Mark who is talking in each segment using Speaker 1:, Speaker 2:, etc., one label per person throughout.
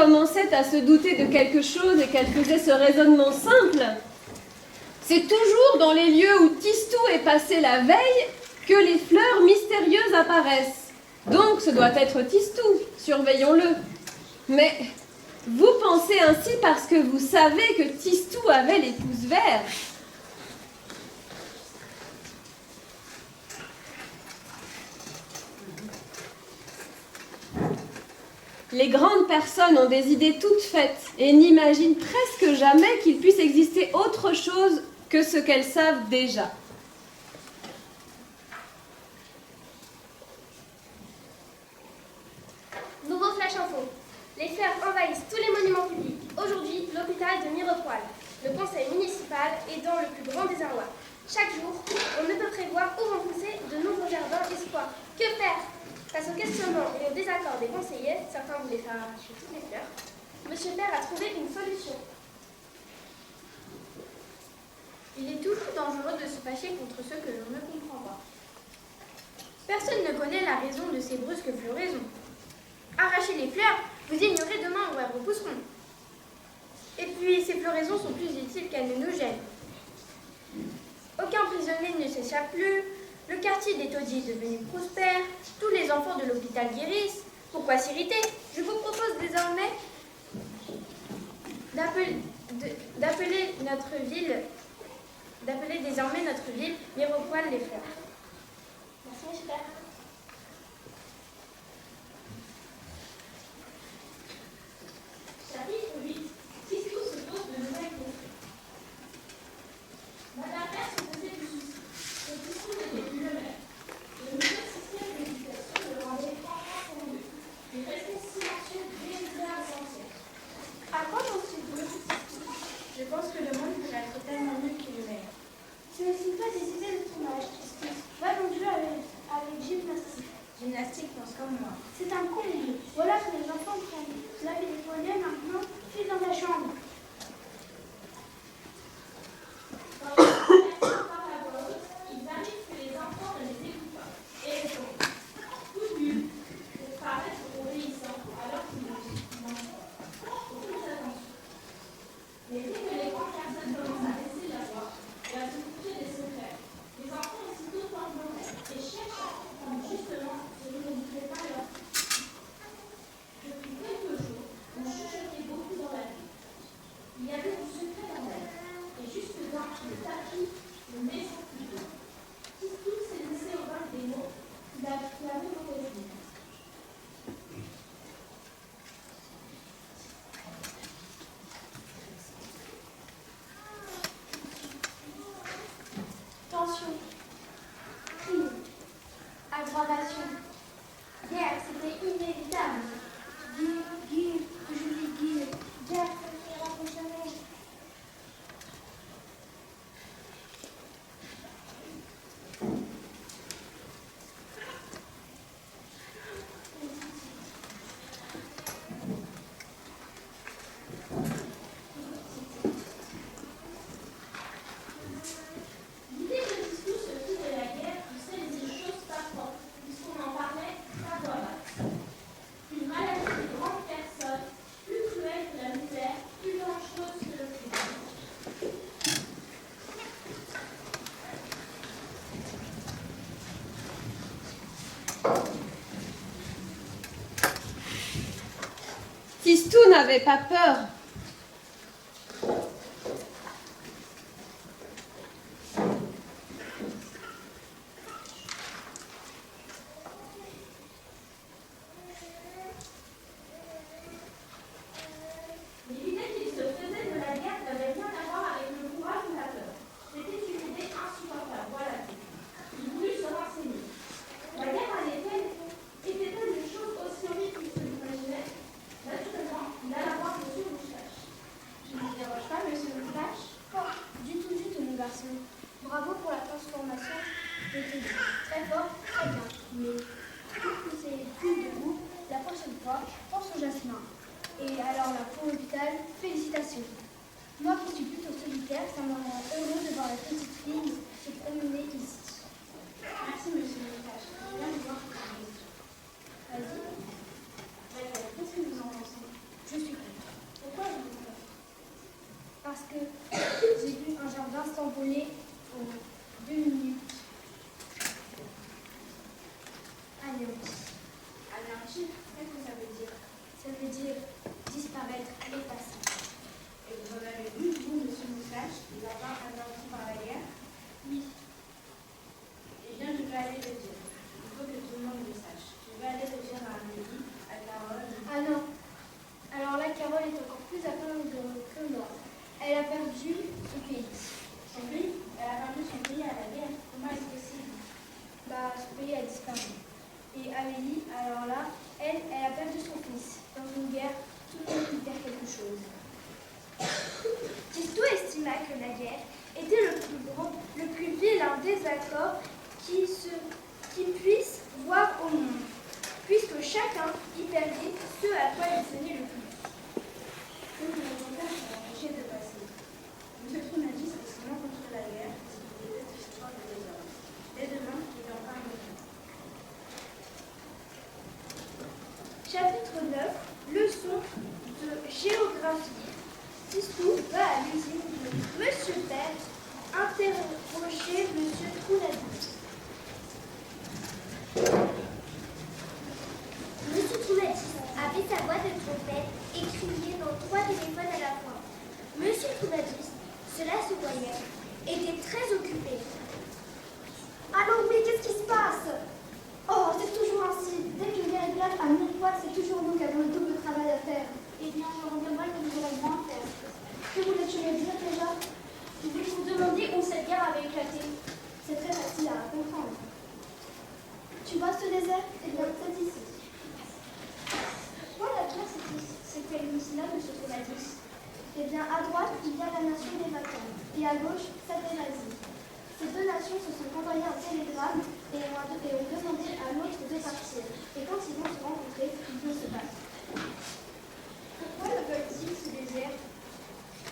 Speaker 1: commençait à se douter de quelque chose et qu'elle faisait ce raisonnement simple, c'est toujours dans les lieux où Tistou est passé la veille que les fleurs mystérieuses apparaissent. Donc ce doit être Tistou, surveillons-le. Mais vous pensez ainsi parce que vous savez que Tistou avait les pouces verts. Les grandes personnes ont des idées toutes faites et n'imaginent presque jamais qu'il puisse exister autre chose que ce qu'elles savent déjà.
Speaker 2: Nouveau flash info. Les fleurs envahissent tous les monuments publics. Aujourd'hui, l'hôpital de Mirepoix. Le conseil municipal est dans le plus grand désarroi. Chaque jour, on ne peut prévoir où vont pousser de nouveaux jardins espoirs. Que faire? Face au questionnement et au désaccord des conseillers, certains voulaient faire arracher toutes les fleurs, Monsieur Père a trouvé une solution.
Speaker 3: Il est toujours dangereux de se fâcher contre ceux que l'on ne comprend pas. Personne ne connaît la raison de ces brusques floraisons. Arracher les fleurs, vous ignorez demain où elles repousseront. Et puis, ces floraisons sont plus utiles qu'elles ne nous gênent. Aucun prisonnier ne s'échappe plus, le quartier des taudis est devenu prospère, tous les enfants de l'hôpital guérissent. Pourquoi s'irriter? Je vous propose désormais d'appeler désormais notre ville Mirepoix-les-Fleurs.
Speaker 2: Merci, Monsieur Père.
Speaker 4: Chapitre 8. Tistou se pose de nouvelles questions. Madame Mère se faisait du souci. Que Tistou n'était plus le même. Le nouveau système d'éducation le rendait franchement sérieux. Il restait silencieux dès l'essentiel.
Speaker 3: À quoi pensez-vous? Je pense que le monde pourrait être tellement mieux qu'il le meilleur.
Speaker 2: Ce ne sont pas des idées de ton âge, Tistou. Va donc jouer avec gymnastique.
Speaker 3: Gymnastique pense comme moi.
Speaker 2: C'est un comble. Voilà que les enfants prennent la vie des poignets maintenant. File dans ta chambre.
Speaker 4: Quand les enfants parlent à voix haute, ils arrivent que les enfants ne les écoutent pas. Et répondent. Tout nul. Pour paraître obéissants alors qu'ils n'ont aucune attention. Mais dès que les grandes personnes commencent à baisser la voix et à se confier des secrets, les enfants aussitôt tendent l'oreille et cherchent à comprendre justement ce que ne disaient pas leurs parents. Depuis quelques jours, on chuchotait beaucoup dans la ville. Il y avait du secret dans l'air, et jusque dans le tapis, le maison plutôt. Tistou s'est laissé au bain des mots qu'il avait mauvais dire.
Speaker 2: Tension. Crime. Aggravation. Guerre, c'était inévitable. Guerre, je dis guerre. Guerre, ça va fonctionner.
Speaker 4: L'idée que Tistou se fit de la guerre poussait des choses pas fortes, puisqu'on en parlait à voix basse. Une maladie de grande personne, plus cruelle que la misère, plus dangereuse que le crime.
Speaker 1: Tistou n'avait pas peur.
Speaker 4: L'idée qu'il se faisait de la guerre n'avait rien à voir avec le courage ou la peur. C'était une idée insupportable, voilà tout. Il voulut se renseigner. La guerre était-elle une chose aussi horrible qu'il se l'imaginait? Naturellement, il alla voir Monsieur Moustache.
Speaker 3: Je ne vous dérange pas, monsieur Moustache?
Speaker 2: Oh, du tout, mon garçon. Bravo pour la transformation de tes vies. Très fort, très bien. Mais pour que c'est plus debout, la prochaine fois, pense au jasmin. Et alors là, pour l'hôpital, félicitations. Moi qui suis plutôt solitaire, ça me rend heureux de voir la petite fille se promener ici.
Speaker 3: Merci, monsieur Moustache. Je viens de voir votre question.
Speaker 2: Vas-y.
Speaker 3: Qu'est-ce que vous en pensez?
Speaker 2: Je suis chose. Thistou estima que la guerre était le plus grand, le plus vilain désaccord qui puisse voir au monde, puisque chacun y perdait ce à quoi il tenait le plus.
Speaker 5: Que nous n'avons pas empêché de passer. M. Tronadis est seulement contre la guerre, parce qu'il déteste l'histoire des hommes. Dès demain, il en parle beaucoup.
Speaker 2: Chapitre 9, leçon de géographie. Thistou va à l'usine de Monsieur Père interroger Monsieur Tronadis.
Speaker 6: Monsieur Tronadis avait sa voix de trompette et criait dans 3 téléphones à la fois. Monsieur Tronadis, cela se voyait, était très occupé.
Speaker 7: Allô, mais qu'est-ce qui se passe? Oh, c'est toujours ainsi. Dès que les réglages à 1000 poils, c'est toujours nous qui avons le double travail à faire.
Speaker 6: Eh bien, je reviendrai que vous aurez moins à faire.
Speaker 7: Que voulais-tu me dire déjà?
Speaker 6: Je voulais vous demander où cette guerre avait éclaté.
Speaker 7: C'est très facile à comprendre. Tu vois ce désert? Eh bien, c'est ici.
Speaker 6: Pourquoi la guerre s'est-elle mise là, monsieur Tronadis?
Speaker 7: Eh bien, à droite, il y a la nation des Vacans, et à gauche, celle des Nazis. Ces deux nations se sont envoyées un télégramme et ont demandé à l'autre de partir. Et quand ils vont se rencontrer, ils vont se battre.
Speaker 6: Pourquoi le veulent-ils ce désert?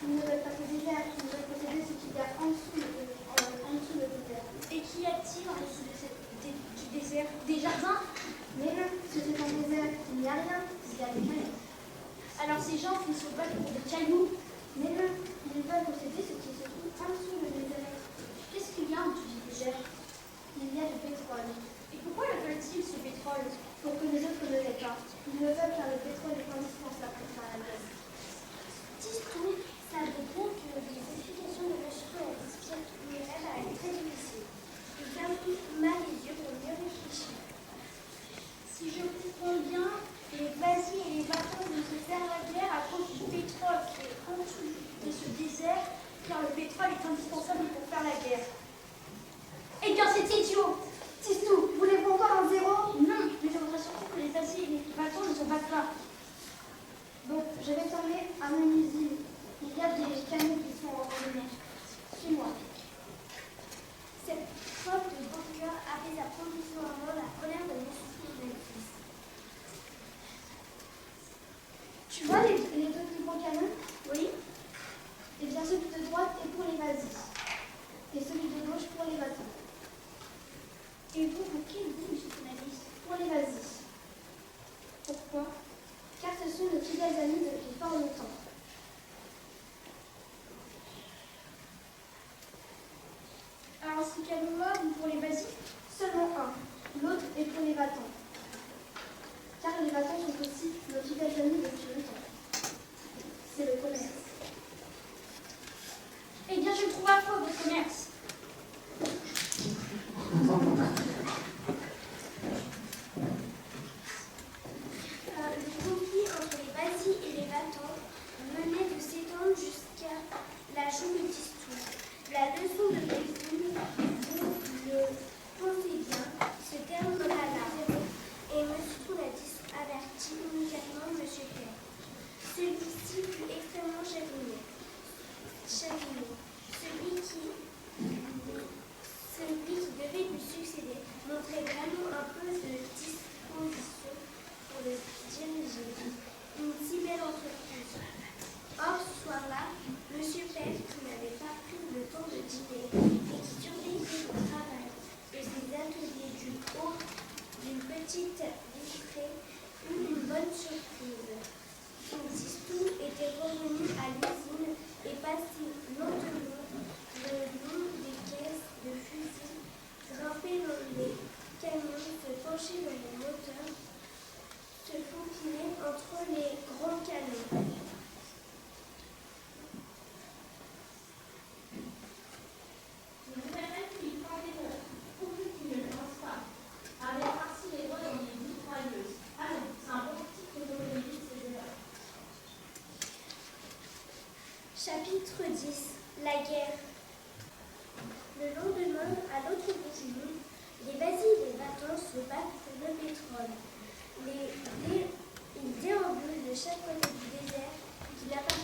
Speaker 7: Ils ne veulent pas ce désert, ils veulent posséder ce qu'il y a en dessous le désert.
Speaker 6: Et qu'y a-t-il en dessous du désert? Des jardins?
Speaker 7: Mais non, ce n'est un désert, il n'y a rien, il y a des cailloux.
Speaker 6: Alors ces gens qui se battent pour des cailloux?
Speaker 7: Mais non, ils veulent posséder ce qui se trouve en dessous le désert.
Speaker 6: Qu'est-ce qu'il y a en dessous du désert?
Speaker 7: Il y a du pétrole.
Speaker 6: Et pourquoi le veulent-ils ce pétrole?
Speaker 7: Pour que les autres ne l'aient pas. Ils le veulent car le pétrole est indispensable pour faire la guerre.
Speaker 6: Thistou savait bien que les explications de M. Tronadis allaient être très difficiles. Il fermait mal les yeux pour mieux réfléchir. Si je comprends bien, les Vasis et les Vatans vont se faire la guerre à cause du pétrole qui est en dessous de ce désert, car le pétrole est indispensable pour faire la guerre. Eh bien, c'est idiot!
Speaker 7: Tissou, voulez-vous encore un zéro?
Speaker 6: Non, mais je voudrais surtout que les Vasis et les Vatans ne se battent pas.
Speaker 7: Bon, je vais t'emmener à mon usine. Il y a des canaux qui sont abandonnés. Suis-moi.
Speaker 6: Cette preuve de bon cœur avait sa condition avant la colère de M. Tronadis.
Speaker 7: Tu vois les deux plus gros canons?
Speaker 6: Oui?
Speaker 7: Eh bien, celui de droite est pour les Vasis. Et celui de gauche pour les Vatans.
Speaker 6: Et vous, pour qui vous, M. Tronadis?
Speaker 7: Pour les Vasis.
Speaker 6: Pourquoi?
Speaker 7: Car ce sont nos fidèles amis depuis fort longtemps.
Speaker 6: Alors, ces canons-là, vous pour les Vasis?
Speaker 7: Seulement un. L'autre est pour les Vatans. Car les Vatans sont aussi nos fidèles amis depuis longtemps. C'est le commerce.
Speaker 6: Eh bien, je trouve à faux votre commerce. Le conflit entre les Vasis et les Vatans venait de s'étendre jusqu'à la joue de Thistou. La leçon de médecine, vous le pensez bien, se terminera là. Et M. Tronadis avertit immédiatement M. Père. Celui-ci fut extrêmement chagriné. Celui qui devait lui succéder montrait vraiment un peu de disposition pour le diriger. Une si belle entreprise. Or, ce soir-là, M. Père, qui n'avait pas pris le temps de dîner et qui surveillait le travail de ses ateliers du haut d'une petite vitrée, eut une bonne surprise. Thistou était revenu à l'usine et passait lentement le long des caisses de fusils, grimpait dans les camions, se penchait dans les moteurs, se faufilait entre les grands canons.
Speaker 4: Le gouvernement qui parlait de pourvu qu'il ne le pense pas avait farci les doigts dans les mitrailleuses. Ah non, c'est un bon petit que l'on évite ces erreurs.
Speaker 6: Chapitre 10. La guerre. Le lendemain, à l'autre bout du monde, les Vasis et les Vatans se battent pour le pétrole. Ils déambulent de chaque côté du désert qui appartient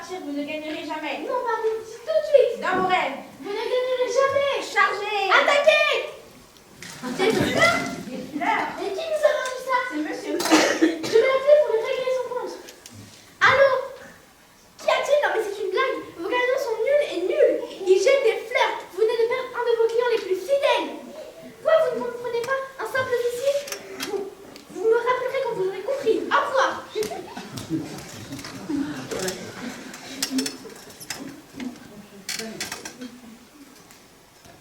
Speaker 3: partir, vous ne gagnerez jamais.
Speaker 7: Non, partez tout de suite.
Speaker 3: Dans vos rêves.
Speaker 7: Vous ne gagnerez jamais.
Speaker 3: Chargez.
Speaker 7: Attaquez.
Speaker 3: Des fleurs. Des fleurs.
Speaker 7: Et qui nous a vendu ça?
Speaker 3: C'est monsieur.
Speaker 7: Je vais l'appeler pour lui régler son compte. Allô? Qu'y a-t-il? Non mais c'est une blague. Vos gagnants sont nuls et nuls. Ils jettent des fleurs. Vous venez de perdre un de vos clients les plus fidèles. Quoi, vous ne comprenez pas? Un simple ici? Vous me rappellerez quand vous aurez compris. Au revoir.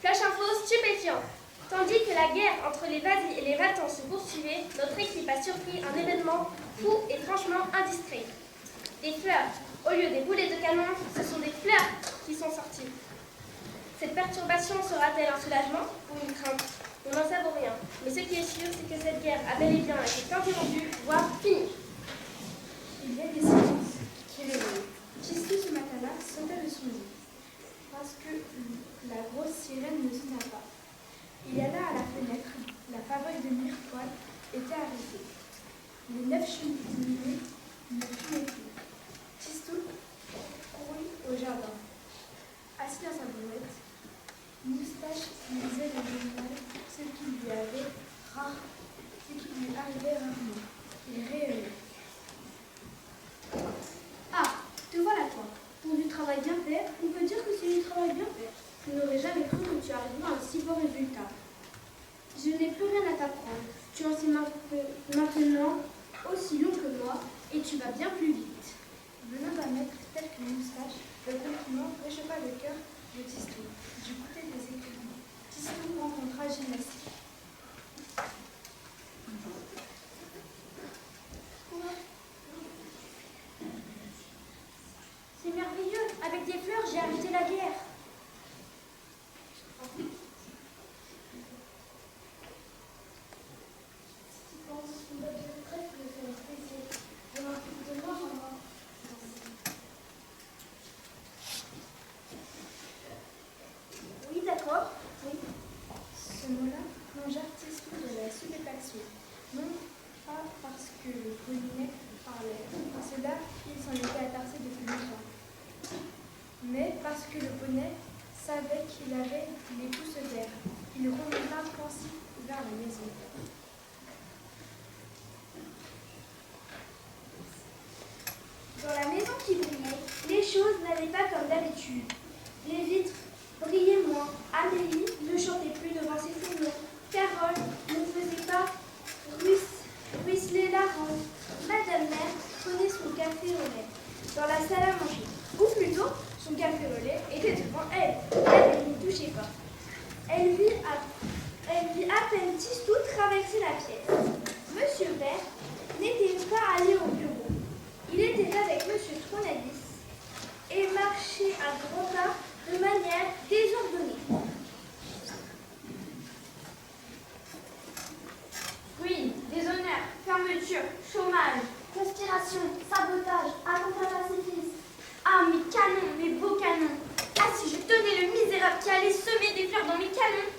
Speaker 2: Flash info stupéfiant. Tandis que la guerre entre les Vasi et les Vatans se poursuivait, notre équipe a surpris un événement fou et franchement indiscret. Des fleurs. Au lieu des boulets de canon, ce sont des fleurs qui sont sorties. Cette perturbation sera-t-elle un soulagement ou une crainte? Nous n'en savons rien. Mais ce qui est sûr, c'est que cette guerre a bel et bien été interrompue, voire finie.
Speaker 5: Il y a des silences qui réveillent. Tistou ce matin-là sauta de son lit, parce que la grosse sirène ne sonna pas. Il alla à la fenêtre, la fabrique de Mirepoix était arrêtée. Les 9 cheminées ne fumaient plus. Tistou courut au jardin. Assis dans sa brouette, Moustache lisait le journal, ce qui lui arrivait rarement. Il rêvait. Ah, te voilà toi. Pour du travail bien fait, on peut dire que c'est du travail bien fait. Je n'aurais jamais cru que tu arriverais à un si beau résultat. Je n'ai plus rien à t'apprendre. Tu en sais maintenant aussi long que moi et tu vas bien plus vite. Venant d'un maître tel que Moustache, le compliment réchauffa le cœur de Tistou. Du côté des écrivains, Tistou rencontra Gymnastique.
Speaker 7: C'est merveilleux. Avec des fleurs, j'ai arrêté la guerre. Oui, d'accord. Oui.
Speaker 5: Ce mot-là plongea Tistou de la stupéfaction. Non pas parce que le poney parlait, cela il s'en était attaché depuis longtemps, mais parce que le poney savait qu'il avait les pouces verts. Il remonta pensif vers la maison.
Speaker 7: Dans la maison qui brillait, les choses n'allaient pas comme d'habitude. Les vitres brillaient moins. Amélie ne chantait plus devant ses fourneaux. Carole ne faisait pas ruisseler la rampe. Madame Mère prenait son café au lait dans la salle à manger. Ou plutôt, son café au lait était devant elle. Elle n'y touchait pas. Elle vit à peine Tistou traverser la pièce. Monsieur Vert n'était pas allé au bureau. Il était avec Monsieur Tronadis et marchait à grands pas de manière désordonnée.
Speaker 3: Ruine, déshonneur, fermeture, chômage.
Speaker 7: Conspiration, sabotage, attentat à ses fils.
Speaker 3: Ah, mes canons, mes beaux canons. Ah, si je tenais le misérable qui allait semer des fleurs dans mes canons.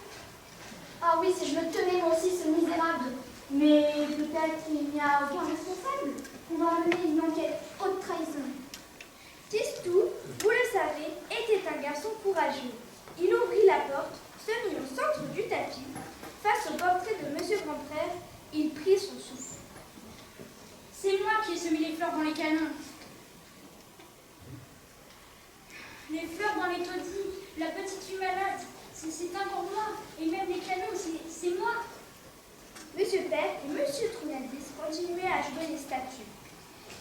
Speaker 7: Ah oui, si je le tenais moi aussi, ce misérable. Mais peut-être qu'il n'y a aucun responsable. On va mener une enquête, haute trahison.
Speaker 2: Tistou, vous le savez, était un garçon courageux. Il ouvrit la porte, se mit au centre du tapis. Face au portrait de Monsieur Grandprère, il prit son souffle.
Speaker 3: C'est moi qui ai semé les fleurs dans les canons. Les fleurs dans les taudis, la petite fille malade, c'est encore moi. Et même les canons, c'est moi.
Speaker 2: Monsieur Père et Monsieur Tronadis continuaient à jouer les statues.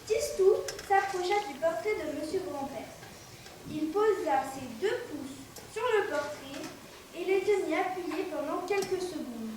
Speaker 2: Tistou s'approcha du portrait de Monsieur Grand-Père. Il posa ses 2 pouces sur le portrait et les tenit appuyés pendant quelques secondes.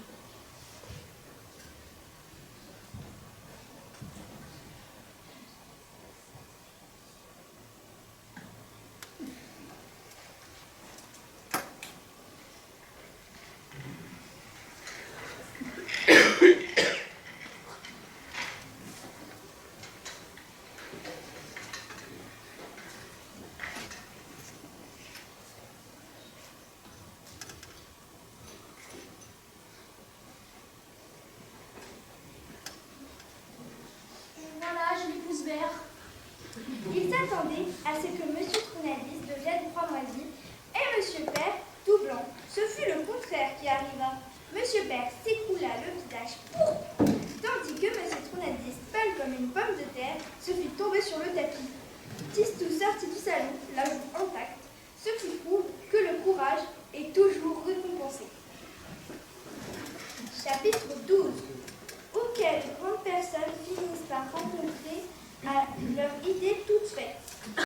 Speaker 7: Et voilà, j'ai les pouces verts.
Speaker 5: Ils s'attendaient à ce que M. Trounadis devienne froid-moisi et M. Père tout blanc. Ce fut le contraire qui arriva. M. Père s'écroula le visage pourpre, tandis que M. Trounadis, pâle comme une pomme de terre, se fit tomber sur le tapis. Tistou sortit du salon, la joue intacte, ce qui prouve que le courage est toujours récompensé. Chapitre